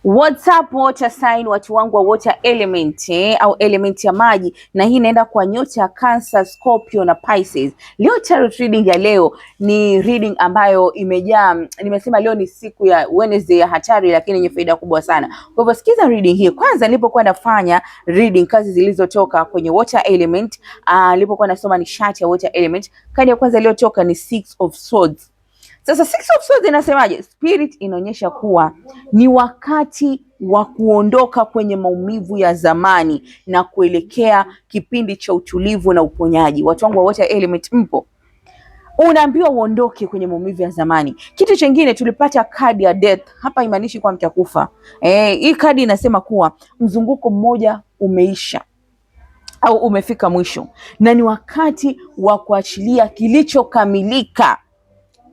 What's up water sign, watu wangu wa water element au element ya maji, na hii inaenda kwa nyota ya Cancer, Scorpio na Pisces. Leo tarot reading ya leo ni reading ambayo imejaa, nimesema leo ni siku ya Wednesday ya hatari lakini yenye faida kubwa sana. Kwa hivyo sikiza reading hii. Kwanza nilipokuwa nafanya reading kazi zilizotoka kwenye water element, nilipokuwa nasoma nishati ya water element, kadi ya kwanza iliyotoka ni Six of Swords. Sasa Six of Swords inasemaje? Spirit inaonyesha kuwa ni wakati wa kuondoka kwenye maumivu ya zamani na kuelekea kipindi cha utulivu na uponyaji. Watu wangu wa water element mpo? Unaambiwa uondoke kwenye maumivu ya zamani. Kitu chengine tulipata kadi ya death. Hapa imaanishi kwa mtakufa. Hii kadi inasema kuwa mzunguko mmoja umeisha au umefika mwisho na ni wakati wa kuachilia kilichokamilika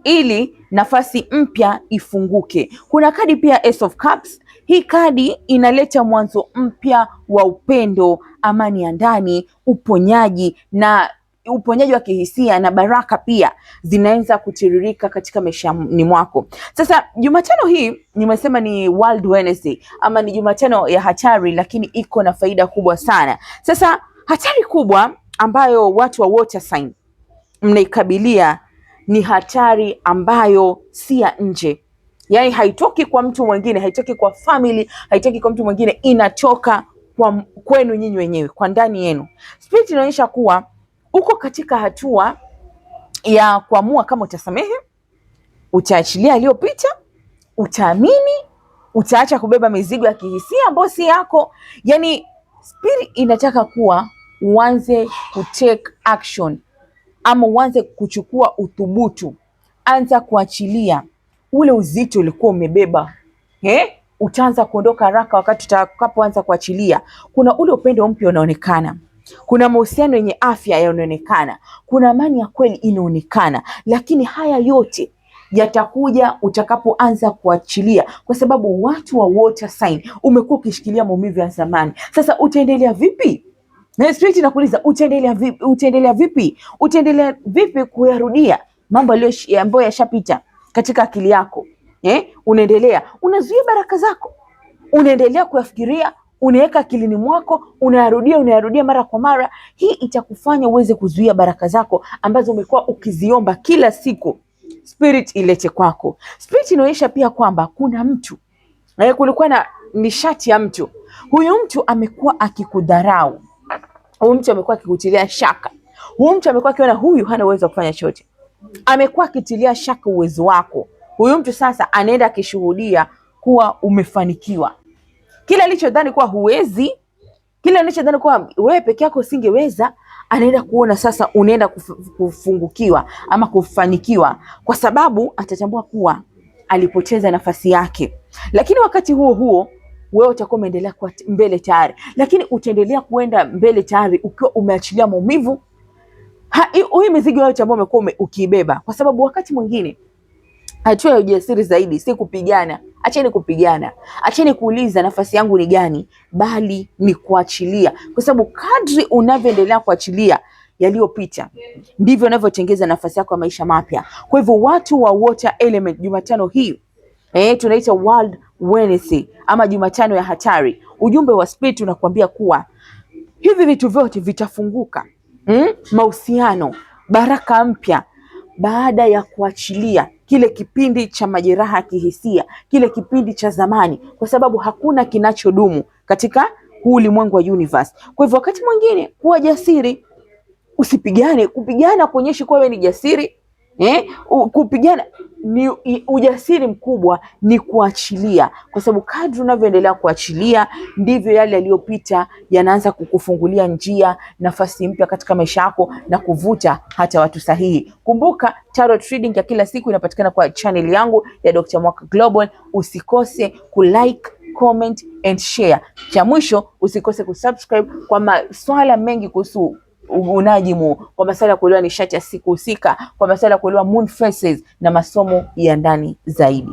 ili nafasi mpya ifunguke. Kuna kadi pia Ace of Cups. Hii kadi inaleta mwanzo mpya wa upendo, amani ya ndani, uponyaji wa kihisia na baraka pia zinaanza kutiririka katika maishani mwako. Sasa Jumatano hii nimesema ni World Wednesday ama ni Jumatano ya hatari, lakini iko na faida kubwa sana. Sasa hatari kubwa ambayo watu wa water sign mnaikabilia ni hatari ambayo si ya nje, yaani haitoki kwa mtu mwingine, haitoki kwa family, haitoki kwa mtu mwingine, inatoka kwenu nyinyi wenyewe, kwa ndani yenu. Spirit inaonyesha kuwa uko katika hatua ya kuamua kama utasamehe, utaachilia aliyopita, utaamini, utaacha kubeba mizigo ya kihisia ambayo si yako. Yaani Spirit inataka kuwa uanze kutake action ama uanze kuchukua uthubutu. Anza kuachilia ule uzito ulikuwa umebeba. Utaanza kuondoka haraka wakati utakapoanza kuachilia. Kuna ule upendo mpya unaonekana, kuna mahusiano yenye afya yanaonekana, kuna amani ya kweli inaonekana, lakini haya yote yatakuja utakapoanza kuachilia, kwa sababu watu wa water sign umekuwa ukishikilia maumivu ya zamani. Sasa utaendelea vipi? Na Spirit inakuuliza utaendelea vipi? Utaendelea vipi kuyarudia mambo ambayo yashapita katika akili yako? Unaendelea, unazuia baraka zako, unaendelea kuyafikiria, unaweka akilini mwako, unayarudia mara kwa mara. Hii itakufanya uweze kuzuia baraka zako ambazo umekuwa ukiziomba kila siku Spirit ilete kwako. Spirit inaonyesha pia kwamba kuna mtu, kulikuwa na nishati ya mtu. Huyu mtu amekuwa akikudharau, huyu mtu amekuwa akikutilia shaka, huyu mtu amekuwa akiona huyu hana uwezo wa kufanya chochote, amekuwa akitilia shaka uwezo wako. Huyu mtu sasa anaenda akishuhudia kuwa umefanikiwa. Kile alichodhani kuwa huwezi, kile alichodhani kuwa wewe peke yako usingeweza, anaenda kuona sasa unaenda kufungukiwa ama kufanikiwa, kwa sababu atatambua kuwa alipoteza nafasi yake. Lakini wakati huo huo wewe utakuwa umeendelea kwa mbele tayari, lakini utaendelea kuenda mbele tayari ukiwa umeachilia maumivu. Hii mizigo yote ambayo umekuwa ukiibeba, kwa sababu wakati mwingine hatua ya ujasiri zaidi si kupigana. Acheni kupigana, acheni kuuliza nafasi yangu ni gani, bali ni kuachilia, kwa sababu kadri unavyoendelea kuachilia yaliyopita ndivyo unavyotengeza nafasi yako ya maisha mapya. Kwa hivyo watu wa water element, Jumatano hii tunaita World Wednesday ama Jumatano ya hatari. Ujumbe wa Spirit unakuambia kuwa hivi vitu vyote vitafunguka. Mahusiano, baraka mpya baada ya kuachilia kile kipindi cha majeraha ya kihisia, kile kipindi cha zamani, kwa sababu hakuna kinachodumu katika huu ulimwengu wa universe. Kwa hivyo wakati mwingine kuwa jasiri, usipigane. Kupigana kuonyesha kuwa wewe ni jasiri. Kupigana ni ujasiri mkubwa, ni kuachilia, kwa sababu kadri unavyoendelea kuachilia ndivyo yale yaliyopita yanaanza kukufungulia njia, nafasi mpya katika maisha yako na kuvuta hata watu sahihi. Kumbuka tarot reading ya kila siku inapatikana kwa channel yangu ya Dr. Mwaka Global. Usikose kulike, comment and share. Cha mwisho, usikose kusubscribe kwa maswala mengi kuhusu unajimu, kwa masuala ya kuelewa nishati ya siku husika, kwa masuala ya kuelewa moon phases na masomo ya ndani zaidi.